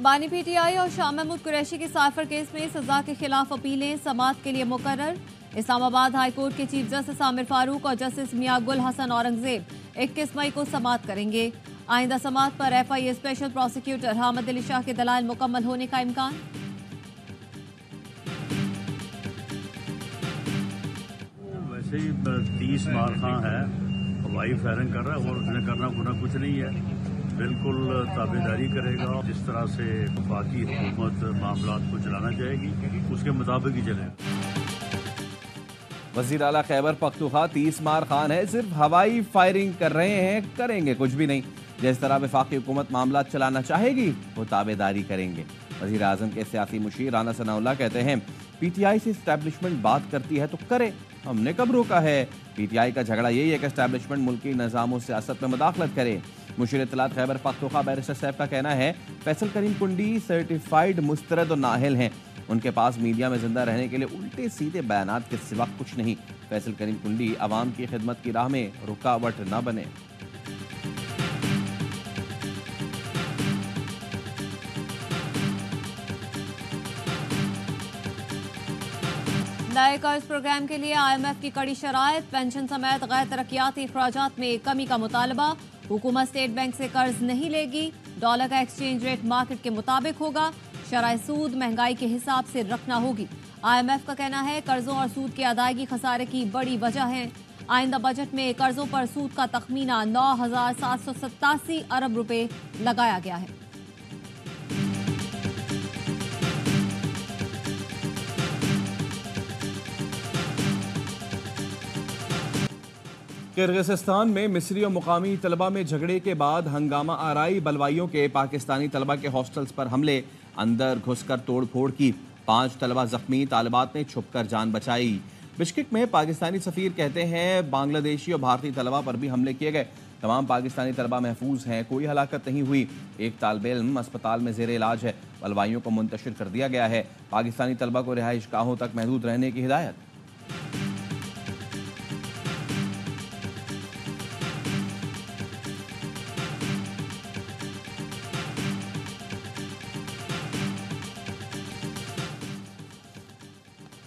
बानी पीटीआई और शाह महमूद कुरैशी के साइफर केस में सजा के खिलाफ अपीलें समाअत के लिए मुकर्रर। इस्लामाबाद हाई कोर्ट के चीफ जस्टिस आमिर फारूक और जस्टिस मियां गुल हसन औरंगजेब 21 मई को समाअत करेंगे। आइंदा समाअत पर FIA special prosecutor Hamid Ali Shah के दलाइल मुकम्मल होने का इम्कान। वैसे ही 30 मार खां है, हवाई फायरिंग कर रहा है और उसने करना खुना कुछ नहीं है, बिल्कुल ताबेदारी करेगा। जिस तरह से वफाकी हुकूमत मामला को चलाना चाहेगी उसके मुताबिक ही चलेगा। वज़ीर आला खैबर पख्तूनख्वा 30 मार खान है, सिर्फ हवाई फायरिंग कर रहे हैं, करेंगे कुछ भी नहीं। जिस तरह वफाकी हुकूमत मामला चलाना चाहेगी वो ताबेदारी करेंगे। वज़ीर आज़म के सियासी मुशीर राना सनाउल्लाह कहते हैं PTI से इस्टेब्लिशमेंट बात करती है तो करे, हमने कब रोका है। PTI का झगड़ा यही है कि इस्टेब्लिशमेंट मुल्की निज़ाम और सियासत में मुदाखलत करे। मुशीर इत्तलात खैबर पख्तूनख्वा बैरिस्टर सैफ का कहना है फैसल करीम कुंडी सर्टिफाइड मुस्तरद और नाअहल हैं, उनके पास मीडिया में जिंदा रहने के लिए उल्टे सीधे बयानात के सिवा कुछ नहीं। फैसल करीम कुंडी अवाम की खिदमत की राह में रुकावट न बने। नए कर्ज प्रोग्राम के लिए IMF की कड़ी शराइत, पेंशन समेत गैर तरक्याती अखराजात में कमी का मुतालबा। हुकूमत स्टेट बैंक से कर्ज नहीं लेगी, डॉलर का एक्सचेंज रेट मार्केट के मुताबिक होगा, शरह सूद महंगाई के हिसाब से रखना होगी। IMF का कहना है कर्जों और सूद की अदायगी खसारे की बड़ी वजह है। आइंदा बजट में कर्जों पर सूद का तखमीना 9,787 अरब रुपए लगाया गया है। किर्गिस्तान में मिस्री और मुकामी तलबा में झगड़े के बाद हंगामा आराई बलवाइयों के पाकिस्तानी तलबा के हॉस्टल्स पर हमले, अंदर घुसकर तोड़फोड़ की, 5 तलबा जख्मी, तालिबात ने छुपकर जान बचाई। बिश्केक में पाकिस्तानी सफीर कहते हैं बांग्लादेशी और भारतीय तलबा पर भी हमले किए गए, तमाम पाकिस्तानी तलबा महफूज हैं, कोई हलाकत नहीं हुई। एक तालिब इल्म अस्पताल में जेर इलाज है। बलवाइयों को मुंतशिर कर दिया गया है। पाकिस्तानी तलबा को रिहाइश गाहों तक महदूद रहने की हिदायत।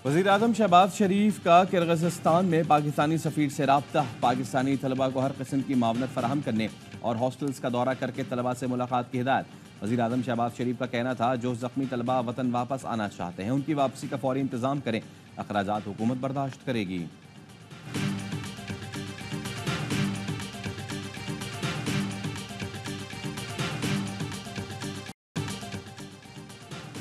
वज़ीर आज़म शहबाज शरीफ का किर्गिस्तान में पाकिस्तानी सफ़ीर से राब्ता, पाकिस्तानी तलबा को हर किस्म की मावनत फराहम करने और हॉस्टल्स का दौरा करके तलबा से मुलाकात की हिदायत। वज़ीर आज़म शहबाज शरीफ का कहना था जो ज़ख्मी तलबा वतन वापस आना चाहते हैं उनकी वापसी का फौरी इंतज़ाम करें, अखराजात हुकूमत बर्दाश्त करेगी।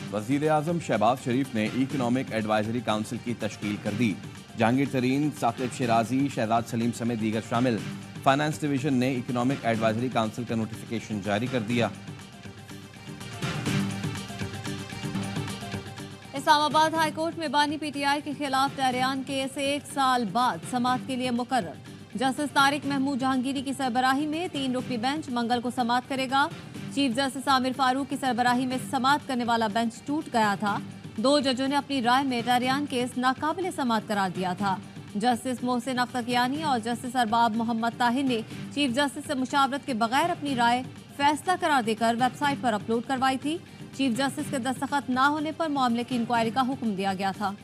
वज़ीर आज़म शहबाज शरीफ ने इकनॉमिक एडवाइजरी काउंसिल की तश्कील कर दी। जहांगीर तरीन, साकिब शिराजी, शहजाद सलीम समेत दीगर शामिल। फाइनेंस डिवीजन ने इकनॉमिक एडवाइजरी काउंसिल का नोटिफिकेशन जारी कर दिया। इस्लामाबाद हाई कोर्ट में बानी PTI के खिलाफ दायरान केस 1 साल बाद समाअत के लिए मुकर्रर। जस्टिस तारिक महमूद जहांगीरी की सरबराही में 3 रुकनी बेंच मंगल को समाअत करेगा। चीफ जस्टिस आमिर फारूक की सरबराही में समाअत करने वाला बेंच टूट गया था। 2 जजों ने अपनी राय में दायरान केस नाकाबिले समाअत करार दिया था। जस्टिस मोहसिन अख्तरकियानी और जस्टिस अरबाब मोहम्मद ताहिर ने चीफ जस्टिस से मुशावरत के बगैर अपनी राय फैसला करार देकर वेबसाइट पर अपलोड करवाई थी। चीफ जस्टिस के दस्तखत ना होने पर मामले की इंक्वायरी का हुक्म दिया गया था।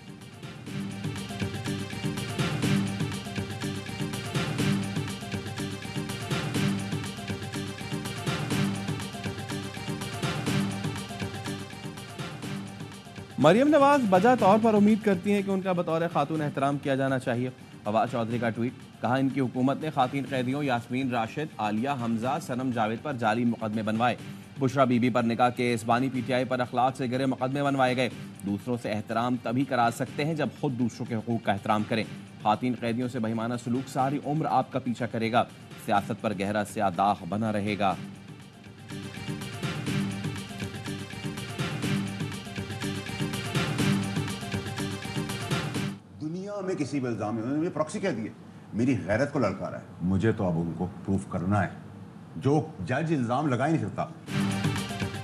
मरियम नवाज बजा तौर पर उम्मीद करती हैं कि उनका बतौर खातून एहतराम किया जाना चाहिए। फवाद चौधरी का ट्वीट, कहा इनकी हुकूमत ने खातीन कैदियों यास्मीन राशिद, आलिया, हमजा, सनम जावेद पर जाली मुकदमे बनवाए। बुशरा बीबी पर निकाह केस, बानी PTI पर अखलाक से गिरे मुकदमे बनवाए गए। दूसरों से एहतराम तभी करा सकते हैं जब खुद दूसरों के हुकूक का एहतराम करें। खातीन कैदियों से बेईमाना सलूक सारी उम्र आपका पीछा करेगा, सियासत पर गहरा स्याह दाग बना रहेगा। में किसी भी इल्जाम में उन्होंने प्रॉक्सी कह दिए, मेरी गैरत को ललकारा है। मुझे तो अब उनको प्रूफ करना है, जो जज इल्जाम लगा ही नहीं सकता।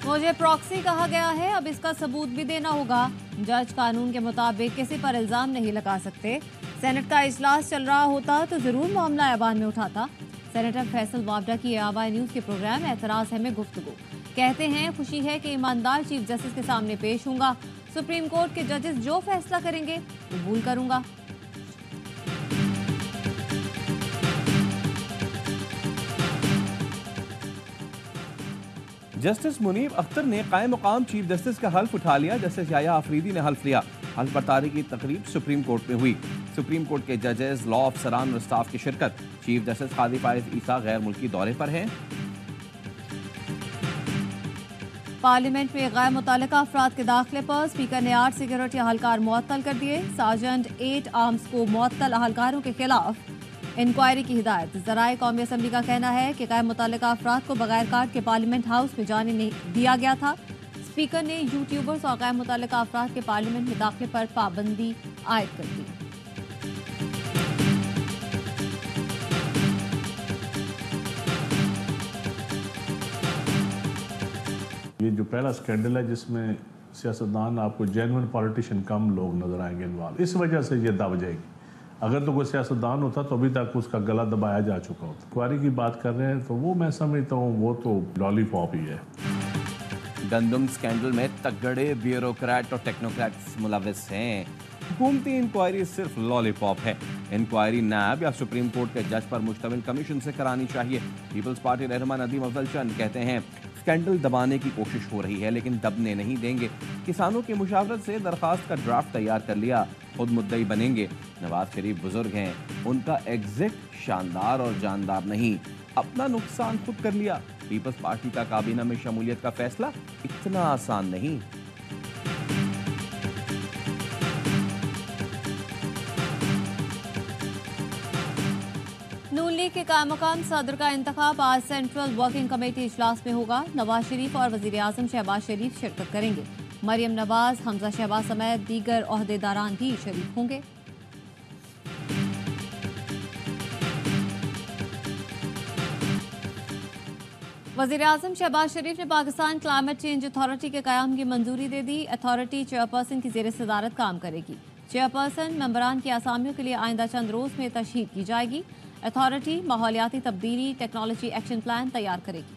मुझे प्रॉक्सी कहा गया है, अब इसका सबूत भी देना होगा। जज कानून के मुताबिक किसी पर इल्जाम नहीं लगा सकते। सेनेट का इजलास चल रहा होता तो जरूर मामला ऐवान में उठाता। सेनेटर फैसल वावडा की आवाज़ न्यूज़ के प्रोग्राम एतराज़ है में गुफ्तगू। कहते हैं खुशी है कि ईमानदार चीफ जस्टिस के सामने पेश होऊंगा। सुप्रीम कोर्ट के जजेस जो फैसला करेंगे कबूल करूंगा। जस्टिस मुनीब अख्तर ने कायम मकाम चीफ जस्टिस का हल्फ उठा लिया। जस्टिस याया अफरीदी ने हल्फ लिया। हल्फ बर्तारी की तकरीब सुप्रीम कोर्ट में हुई। सुप्रीम कोर्ट के जजेस, लॉ अफसरान और स्टाफ की शिरकत। चीफ जस्टिस कादी फाइज ईसा गैर मुल्की दौरे पर हैं। पार्लियामेंट में गैर मुतल्लिका अफराद के दाखिले पर स्पीकर ने 8 सिक्योरिटी अहलकार मुअत्तल कर दिए। सार्जेंट 8 आर्म्स को मुअत्तल अहलकारों के खिलाफ इंक्वायरी की हिदायत। ज़राए कौमी असम्बली का कहना है कि गैर मुतल्लिका अफराद को बगैर कार्ड के पार्लियामेंट हाउस में जाने नहीं दिया गया था। स्पीकर ने यूट्यूबर्स और गैर मुतल्लिका अफराद के पार्लियामेंट में दाखिले पर पाबंदी आयद कर दी। ये जो पहला स्कैंडल है जिसमें सियासतदान आपको जेन्युइन पॉलिटिशियन कम लोग नजर आएंगे इन्वॉल्व, इस वजह से ये दब जाएगी। अगर तो कोई सियासतदान होता तो अभी तक उसका गला दबाया जा चुका होता। इंक्वायरी की बात कर रहे हैं तो वो मैं समझता हूँ वो तो लॉलीपॉप ही है। गंदम स्कैंडल में तगड़े ब्यूरोक्रेट और टेक्नोक्रेट्स मुलविस हैं। हुकूमती इंक्वायरी सिर्फ लॉलीपॉप है। इंक्वायरी नैब या सुप्रीम कोर्ट के जज पर मुश्तमिल कमीशन से करानी चाहिए। पीपल्स पार्टी रहनुमा नदीम अफजल चंद कहते हैं स्कैंडल दबाने की कोशिश हो रही है लेकिन दबने नहीं देंगे। किसानों की मुशावरत से दरखास्त का ड्राफ्ट तैयार कर लिया, खुद मुद्दई बनेंगे। नवाज शरीफ बुजुर्ग हैं, उनका एग्जिट शानदार और जानदार नहीं, अपना नुकसान खुद कर लिया। पीपल्स पार्टी का काबीना में शमूलियत का फैसला इतना आसान नहीं। नून लीग के कायम-मकाम सदर का इंतखाब आज सेंट्रल वर्किंग कमेटी इजलास में होगा। नवाज शरीफ और वजीर आजम शहबाज शरीफ शिरकत करेंगे। मरियम नवाज, हमजा शहबाज समेत दीगर ओहदेदारान भी शरीक होंगे। वजीर आजम शहबाज शरीफ ने पाकिस्तान क्लाइमेट चेंज अथॉरिटी के क़याम की मंजूरी दे दी। अथॉरिटी चेयरपर्सन की ज़ेर सदारत काम करेगी। चेयरपर्सन मेंबरान की आसामियों के लिए आइंदा चंद रोज में तशहीद की जाएगी। अथॉरिटी माहौलियाती तब्दीली टेक्नोलॉजी एक्शन प्लान तैयार करेगी।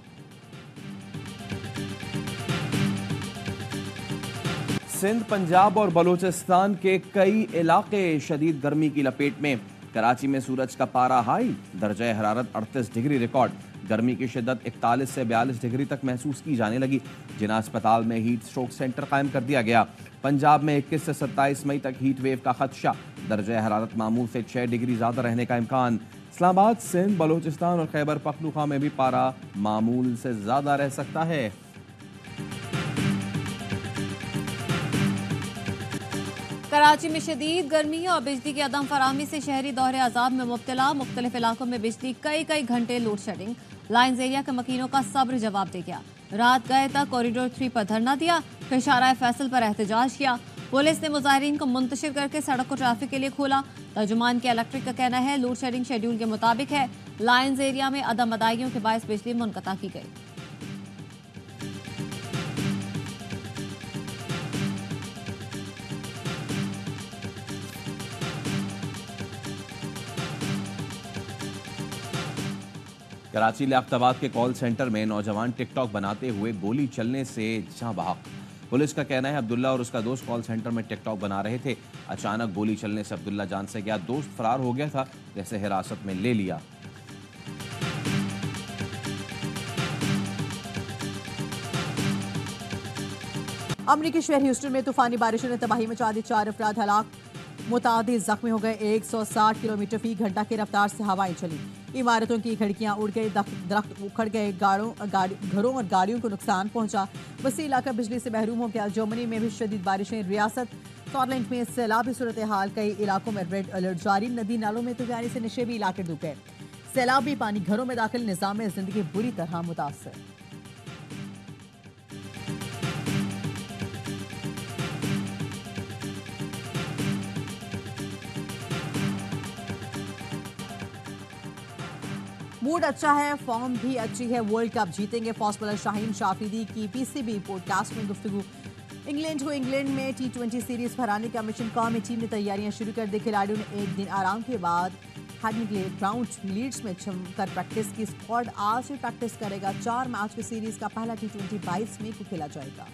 सिंध, पंजाब और बलूचिस्तान के कई इलाके शदीद गर्मी की लपेट में। कराची में सूरज का पारा हाई, दर्जा हरारत 38 डिग्री रिकॉर्ड। गर्मी की शिद्दत 41 से 42 डिग्री तक महसूस की जाने लगी। जिना अस्पताल में हीट स्ट्रोक सेंटर कायम कर दिया गया। पंजाब में 21 से 27 मई तक हीट वेव का खदशा, दर्जा हरारत मामूल से 6 डिग्री ज़्यादा रहने का इम्कान। इस्लामाबाद, सिंध, बलूचिस्तान और खैबर पख्तूनख्वा में भी पारा मामूल से ज़्यादा रह सकता है। कराची में शदीद गर्मी और बिजली की अदम फराहमी से शहरी दौरे अजाब में मुब्तला। मुख्तलिफ इलाकों में बिजली कई घंटे लोड शेडिंग। लाइन्स एरिया के मकीनों का सब्र जवाब दे गया। रात गए तक कॉरिडोर 3 पर धरना दिया, फिर शारा फैसल पर एहतजाज किया। पुलिस ने मुजाहिरीन को मुंतशिर करके सड़क को ट्रैफिक के लिए खोला। तर्जुमान के इलेक्ट्रिक का कहना है लोड शेडिंग शेड्यूल के मुताबिक है। लाइन्स एरिया में अदम अदायगियों के बायस बिजली मुनक़ता की गई। कराची लियाकताबाद के कॉल सेंटर में नौजवान टिकटॉक बनाते हुए गोली चलने से जाँ बहक। पुलिस का कहना है अब्दुल्ला और उसका दोस्त कॉल सेंटर में टिकटॉक बना रहे थे। अचानक गोली चलने से अब्दुल्ला जान से गया, दोस्त फरार हो गया था, जैसे हिरासत में ले लिया। अमरीकी शहर ह्यूस्टन में तूफानी बारिशों ने तबाही मचा दी, 4 अफराद हलाक, मुतादिद जख्मी हो गए। 160 किलोमीटर फी घंटा की रफ्तार से हवाएं चली। इमारतों की खिड़कियां उड़ गई, दरख्त उखड़ गए, घरों और गाड़ियों को नुकसान पहुंचा। वसी इलाका बिजली से महरूम हो गया। जर्मनी में भी शदीद बारिशें। रियासत स्कॉटलैंड में सैलाबी सूरत हाल, कई इलाकों में रेड अलर्ट जारी। नदी नालों में तूफानी से निशेबी इलाके डूब गए। सैलाबी पानी घरों में दाखिल, निज़ाम जिंदगी बुरी तरह मुतासर। मूड अच्छा है, फॉर्म भी अच्छी है, वर्ल्ड कप जीतेंगे। फास्ट बॉलर शाहीन शाफिदी की पीसीबी पॉडकास्ट में गुफ्तगू। इंग्लैंड को इंग्लैंड में T20 सीरीज हराने का मिशन, कौमी टीम ने तैयारियां शुरू कर दी। खिलाड़ियों ने एक दिन आराम के बाद हैडनिगले ग्राउंड लीड्स में जमकर प्रैक्टिस की। स्क्वाड आज भी प्रैक्टिस करेगा। 4 मैच की सीरीज का पहला T20 22 मई को खेला जाएगा।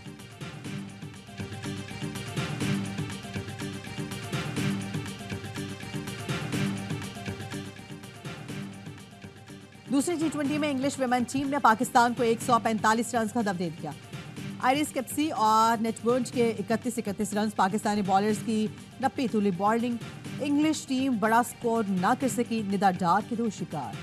दूसरी T20 में इंग्लिश विमेन टीम ने पाकिस्तान को 145 रन का दब दे दिया। आयरिस केप्सी और नेटवर्ज के 31 रन। पाकिस्तानी बॉलर्स की नप्पी तुली बॉलिंग। इंग्लिश टीम बड़ा स्कोर न कर सकी। निदा डार के 2 शिकार।